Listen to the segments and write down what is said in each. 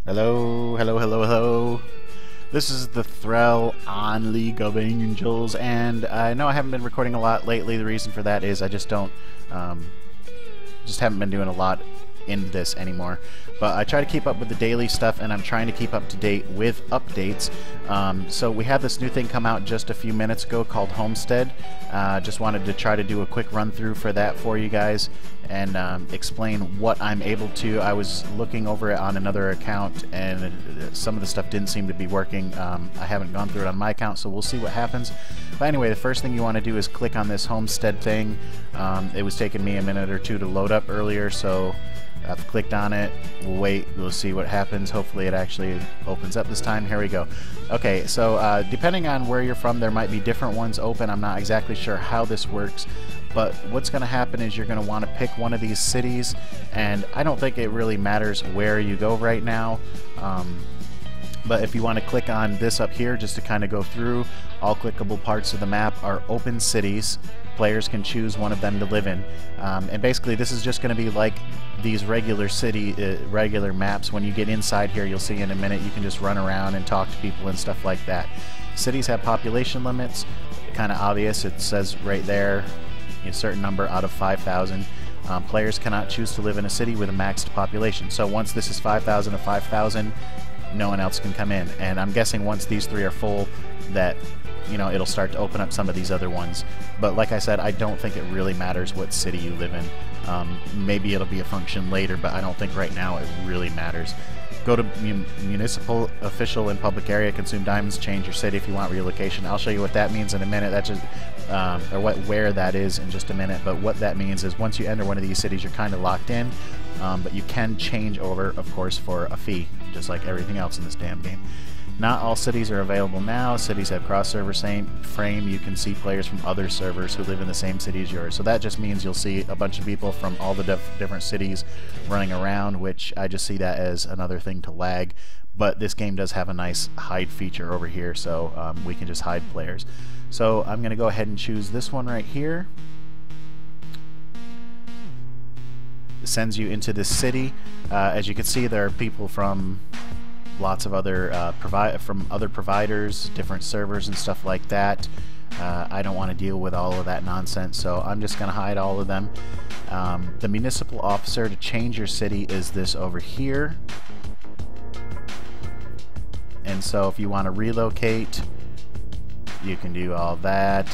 Hello, hello, hello, hello. This is the Thethrell on League of Angels, and I know I haven't been recording a lot lately. The reason for that is I just haven't been doing a lot in this anymore. But I try to keep up with the daily stuff, and I'm trying to keep up to date with updates. So we had this new thing come out just a few minutes ago called Homestead. Just wanted to try to do a quick run through for that for you guys and explain what I'm able to. I was looking over it on another account, and some of the stuff didn't seem to be working. I haven't gone through it on my account, so we'll see what happens. But anyway, the first thing you want to do is click on this Homestead thing. It was taking me a minute or two to load up earlier, so I've clicked on it. We'll wait. We'll see what happens. Hopefully it actually opens up this time. Here we go. Okay, so depending on where you're from, there might be different ones open. I'm not exactly sure how this works, but what's going to happen is you're going to want to pick one of these cities, and I don't think it really matters where you go right now. But if you want to click on this up here just to kind of go through, all clickable parts of the map are open cities. Players can choose one of them to live in. And basically this is just going to be like these regular regular maps. When you get inside here, you'll see in a minute, you can just run around and talk to people and stuff like that. Cities have population limits, kind of obvious. It says right there, a certain number out of 5,000. Players cannot choose to live in a city with a maxed population. So once this is 5,000 to 5,000, no one else can come in. And I'm guessing once these three are full, that it'll start to open up some of these other ones. But like I said, I don't think it really matters what city you live in. Maybe it'll be a function later, but I don't think right now it really matters. Go to municipal, official, and public area, consume diamonds, change your city if you want relocation. I'll show you what that means in a minute. That's just, or where that is in just a minute. But what that means is once you enter one of these cities, you're kind of locked in. But you can change over, of course, for a fee, just like everything else in this damn game. Not all cities are available now. Cities have cross-server frame. You can see players from other servers who live in the same city as yours. So that just means you'll see a bunch of people from all the different cities running around, which I just see that as another thing to lag. But this game does have a nice hide feature over here, so we can just hide players. So I'm going to go ahead and choose this one right here. It sends you into this city. As you can see, there are people from lots of other providers, different servers and stuff like that. I don't want to deal with all of that nonsense, so I'm just going to hide all of them. The municipal officer to change your city is this over here. And so if you want to relocate, you can do all that.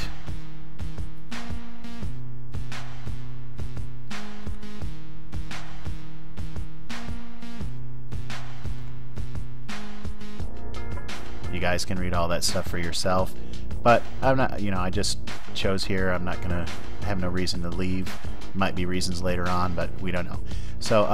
You guys can read all that stuff for yourself, but I'm not, I just chose here. I'm not gonna have no reason to leave. Might be reasons later on, but we don't know. So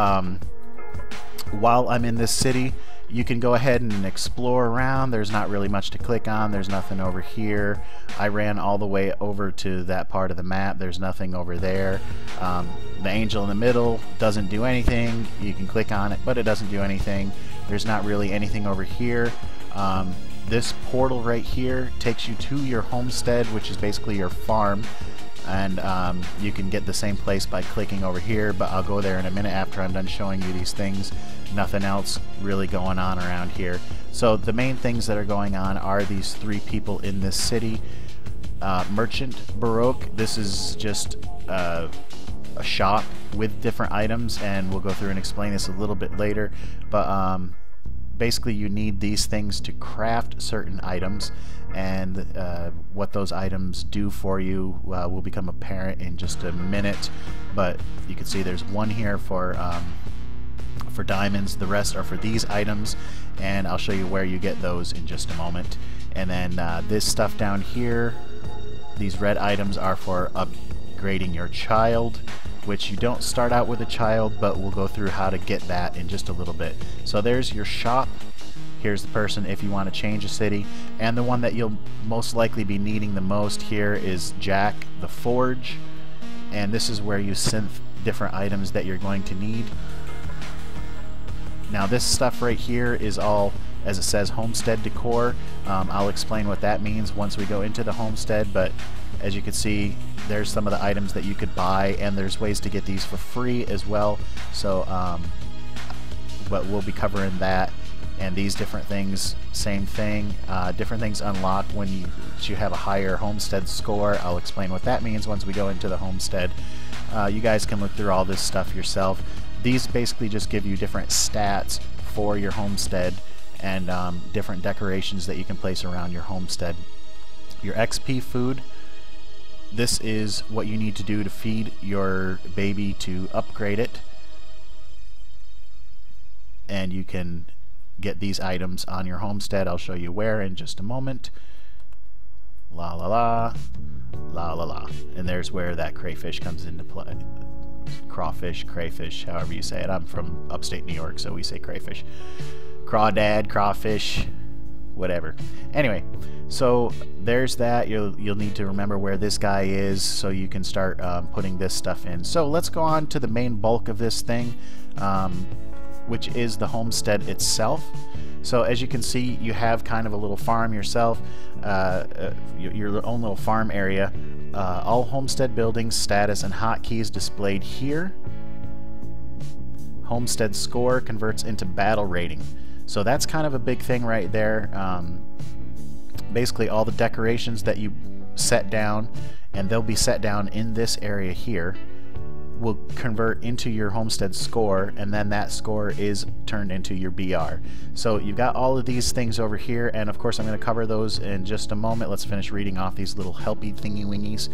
while I'm in this city, you can go ahead and explore around. There's not really much to click on. There's nothing over here. I ran all the way over to that part of the map. There's nothing over there. The angel in the middle doesn't do anything. You can click on it, but it doesn't do anything. There's not really anything over here. This portal right here takes you to your homestead, which is basically your farm, and you can get the same place by clicking over here, but I'll go there in a minute after I'm done showing you these things. Nothing else really going on around here. So the main things that are going on are these three people in this city. Merchant Baroque, this is just a shop with different items, and we'll go through and explain this a little bit later, but basically you need these things to craft certain items, and what those items do for you will become apparent in just a minute. But you can see there's one here for diamonds. The rest are for these items, and I'll show you where you get those in just a moment. And then this stuff down here, these red items are for upgrading your child, which you don't start out with a child, but we'll go through how to get that in just a little bit. So there's your shop. Here's the person if you want to change a city, and the one that you'll most likely be needing the most here is Jack the Forge, and this is where you synth different items that you're going to need. Now this stuff right here is all, as it says, homestead decor. I'll explain what that means once we go into the homestead, but as you can see, there's some of the items that you could buy, and there's ways to get these for free as well. So but we'll be covering that And these different things, same thing. Different things unlock when you have a higher homestead score. I'll explain what that means once we go into the homestead. You guys can look through all this stuff yourself. These basically just give you different stats for your homestead and different decorations that you can place around your homestead. Your XP food, this is what you need to do to feed your baby to upgrade it. And you can get these items on your homestead. I'll show you where in just a moment. La la la, la la la. And there's where that crayfish comes into play. Crawfish, crayfish, however you say it. I'm from upstate New York, so we say crayfish. Crawdad, crawfish, whatever. Anyway, so there's that. You'll need to remember where this guy is so you can start putting this stuff in. So let's go on to the main bulk of this thing, which is the homestead itself. So as you can see, you have kind of a little farm yourself, your own little farm area. All homestead buildings, status, and hotkeys displayed here. Homestead score converts into battle rating. So that's kind of a big thing right there. Basically all the decorations that you set down, and they'll be set down in this area here, will convert into your homestead score, and then that score is turned into your BR. So you've got all of these things over here, and of course I'm going to cover those in just a moment. Let's finish reading off these little helpy thingy wingies.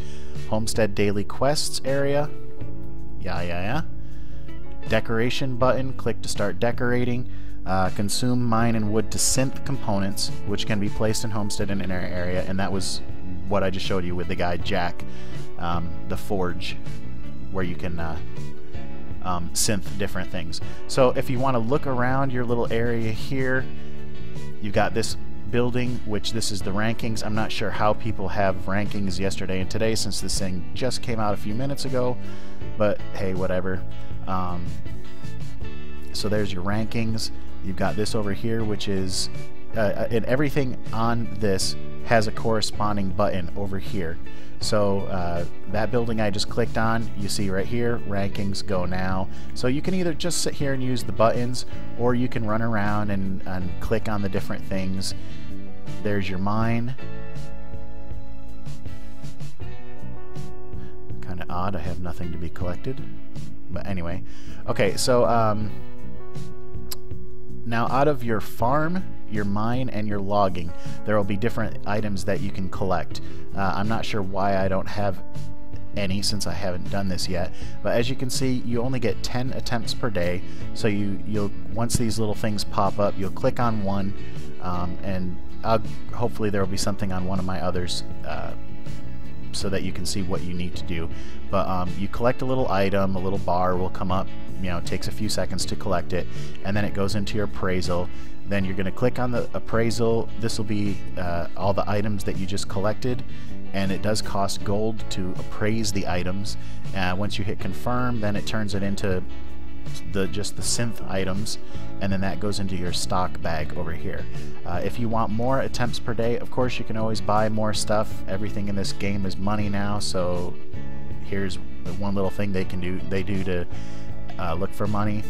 Homestead daily quests area. Yeah. Decoration button, click to start decorating. Consume mine and wood to synth components, which can be placed in homestead in an area, and that was what I just showed you with the guy Jack, the forge, where you can synth different things. So if you want to look around your little area here, you've got this building, which this is the rankings. I'm not sure how people have rankings yesterday and today, since this thing just came out a few minutes ago, but hey, whatever. So there's your rankings. You've got this over here, which is and everything on this has a corresponding button over here. So that building I just clicked on, you see right here, rankings go now. So you can either just sit here and use the buttons, or you can run around and click on the different things. There's your mine. Kind of odd, I have nothing to be collected. But anyway, okay, so now out of your farm, your mine, and your logging, there will be different items that you can collect. I'm not sure why I don't have any, since I haven't done this yet, but as you can see, you only get 10 attempts per day. So you'll once these little things pop up, you'll click on one, and hopefully there will be something on one of my others, so that you can see what you need to do. But you collect a little item, a little bar will come up, it takes a few seconds to collect it, and then it goes into your appraisal. Then you're going to click on the appraisal. This will be all the items that you just collected, and it does cost gold to appraise the items. Once you hit confirm, then it turns it into just the synth items, and then that goes into your stock bag over here. If you want more attempts per day, of course you can always buy more stuff. Everything in this game is money now, so here's one little thing they do to look for money.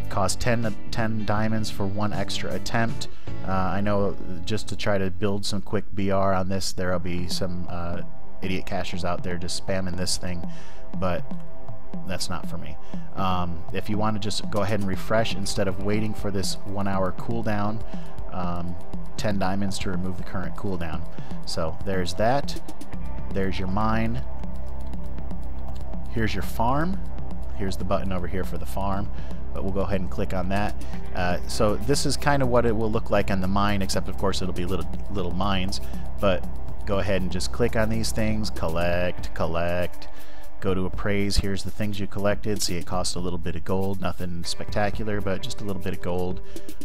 Cost 10 diamonds for one extra attempt. I know just to try to build some quick BR on this, there'll be some idiot cashers out there just spamming this thing, but that's not for me. If you want to just go ahead and refresh instead of waiting for this 1 hour cooldown, 10 diamonds to remove the current cooldown. So there's that. There's your mine. Here's your farm. Here's the button over here for the farm, but we'll go ahead and click on that. So this is kind of what it will look like on the mine, except of course it'll be little mines. But go ahead and just click on these things, collect, go to appraise. Here's the things you collected. See, it cost a little bit of gold, nothing spectacular, but just a little bit of gold.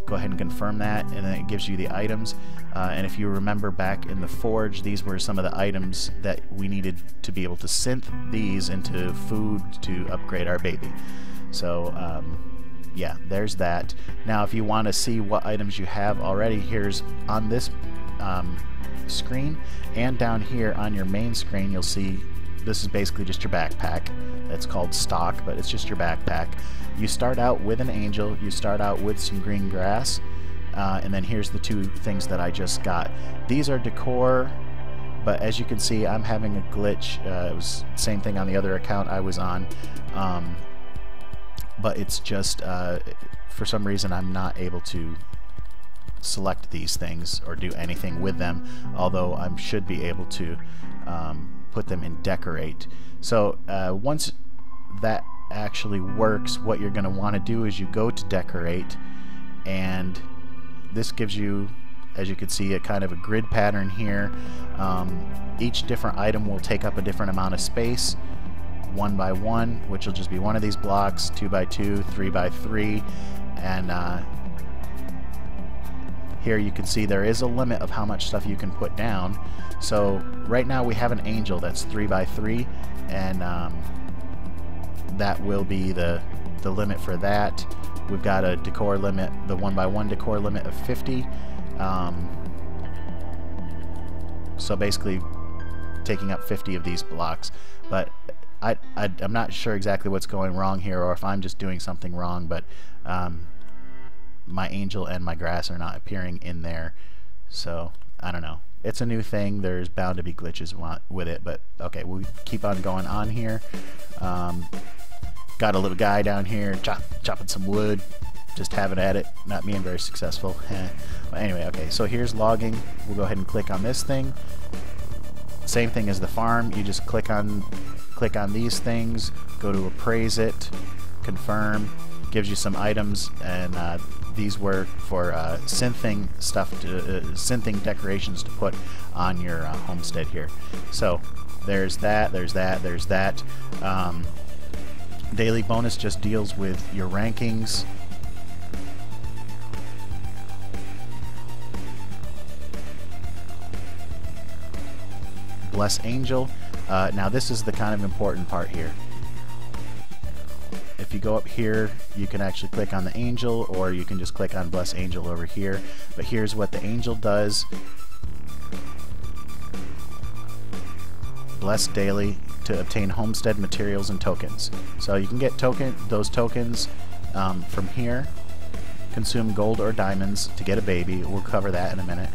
Go ahead and confirm that, and then it gives you the items. And if you remember back in the forge, these were some of the items that we needed to be able to synth these into food to upgrade our baby. So yeah, there's that. Now if you want to see what items you have already, here's on this screen, and down here on your main screen you'll see this is basically just your backpack. It's called stock, but it's just your backpack. You start out with an angel, you start out with some green grass, and then here's the two things that I just got. These are decor, but as you can see, I'm having a glitch. It was the same thing on the other account I was on, but it's just for some reason I'm not able to select these things or do anything with them, although I should be able to put them in decorate. So once that actually works, what you're going to want to do is you go to decorate, and this gives you, as you can see, a kind of a grid pattern here. Each different item will take up a different amount of space, 1 by 1, which will just be one of these blocks, 2 by 2, 3 by 3, and here you can see there is a limit of how much stuff you can put down. So right now we have an angel that's 3 by 3, and that will be the limit for that. We've got a decor limit, the 1 by 1 decor limit of 50. So basically taking up 50 of these blocks. But I'm not sure exactly what's going wrong here, or if I'm just doing something wrong, but my angel and my grass are not appearing in there. So I don't know. It's a new thing. There's bound to be glitches with it, but okay, we'll keep on going on here. Got a little guy down here chopping some wood, just having at it, not being very successful. But anyway, okay, so here's logging. We'll go ahead and click on this thing. Same thing as the farm. You just click on these things, go to appraise it, confirm, gives you some items, and these were for synthing stuff, synthing decorations to put on your homestead here. So there's that, there's that, there's that. Daily bonus just deals with your rankings. Bless Angel. Now this is the kind of important part here. If you go up here, you can actually click on the angel, or you can just click on Bless Angel over here. But here's what the angel does. Bless daily to obtain homestead materials and tokens. So you can get those tokens from here. Consume gold or diamonds to get a baby. We'll cover that in a minute.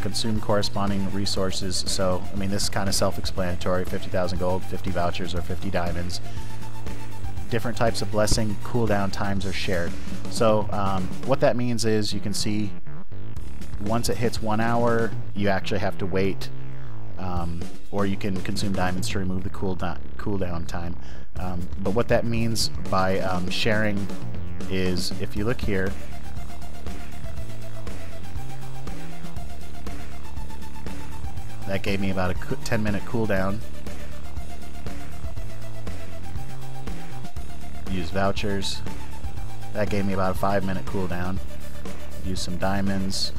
Consume corresponding resources. So I mean, this is kind of self-explanatory. 50,000 gold, 50 vouchers, or 50 diamonds. Different types of blessing cooldown times are shared. So what that means is, you can see once it hits 1 hour, you actually have to wait, or you can consume diamonds to remove the cooldown time. But what that means by sharing is, if you look here, that gave me about a 10-minute cooldown. Use vouchers. That gave me about a 5-minute cooldown. Use some diamonds.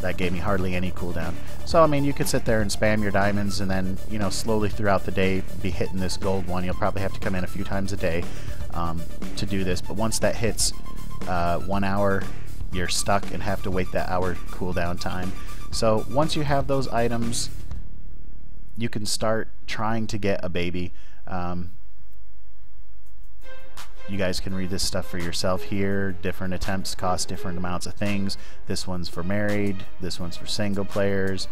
That gave me hardly any cooldown. So I mean, you could sit there and spam your diamonds, and then, you know, slowly throughout the day be hitting this gold one. You'll probably have to come in a few times a day to do this. But once that hits 1 hour, you're stuck and have to wait that hour cooldown time. So once you have those items, you can start trying to get a baby. You guys can read this stuff for yourself here. Different attempts cost different amounts of things. This one's for married, this one's for single players.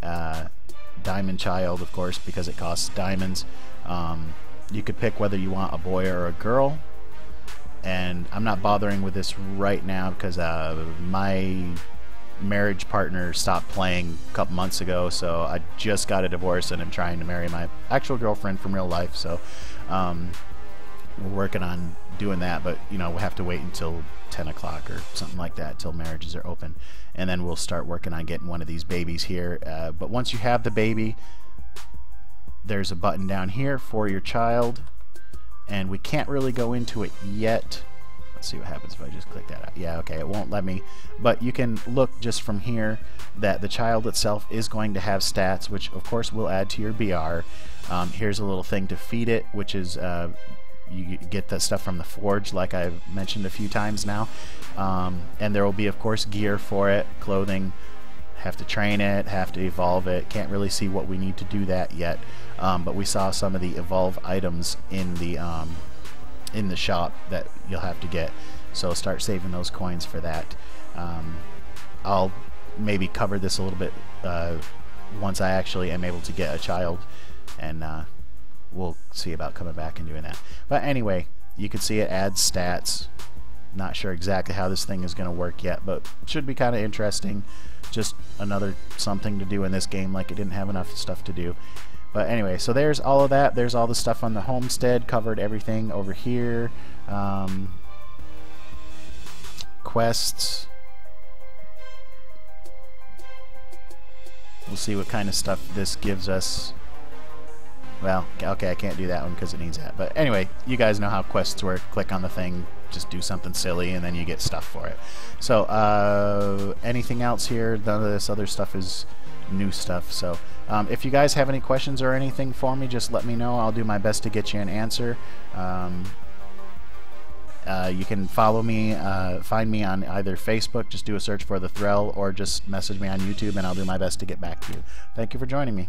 Diamond child, of course, because it costs diamonds. You could pick whether you want a boy or a girl. And I'm not bothering with this right now because my marriage partner stopped playing a couple months ago, so I just got a divorce and I'm trying to marry my actual girlfriend from real life. So we're working on doing that, but you know, we'll have to wait until 10 o'clock or something like that till marriages are open, and then we'll start working on getting one of these babies here. But once you have the baby, there's a button down here for your child, and we can't really go into it yet. Let's see what happens if I just click that out. Yeah, okay, it won't let me, but you can look just from here that the child itself is going to have stats, which of course will add to your BR. Here's a little thing to feed it, which is you get that stuff from the forge, like I've mentioned a few times now. And there will be, of course, gear for it, clothing. Have to train it, have to evolve it. Can't really see what we need to do that yet, but we saw some of the evolve items in the shop that you'll have to get. so start saving those coins for that. I'll maybe cover this a little bit once I actually am able to get a child, and we'll see about coming back and doing that. But anyway, you can see it adds stats. Not sure exactly how this thing is going to work yet, but it should be kind of interesting. Just another something to do in this game, like it didn't have enough stuff to do. But anyway, so there's all of that. There's all the stuff on the homestead, covered everything over here. Quests. We'll see what kind of stuff this gives us. Well, okay, I can't do that one because it needs that. But anyway, you guys know how quests work. Click on the thing, just do something silly, and then you get stuff for it. So, anything else here? None of this other stuff is new stuff. So, if you guys have any questions or anything for me, just let me know. I'll do my best to get you an answer. You can follow me, find me on either Facebook, just do a search for Thethrell, or just message me on YouTube, and I'll do my best to get back to you. Thank you for joining me.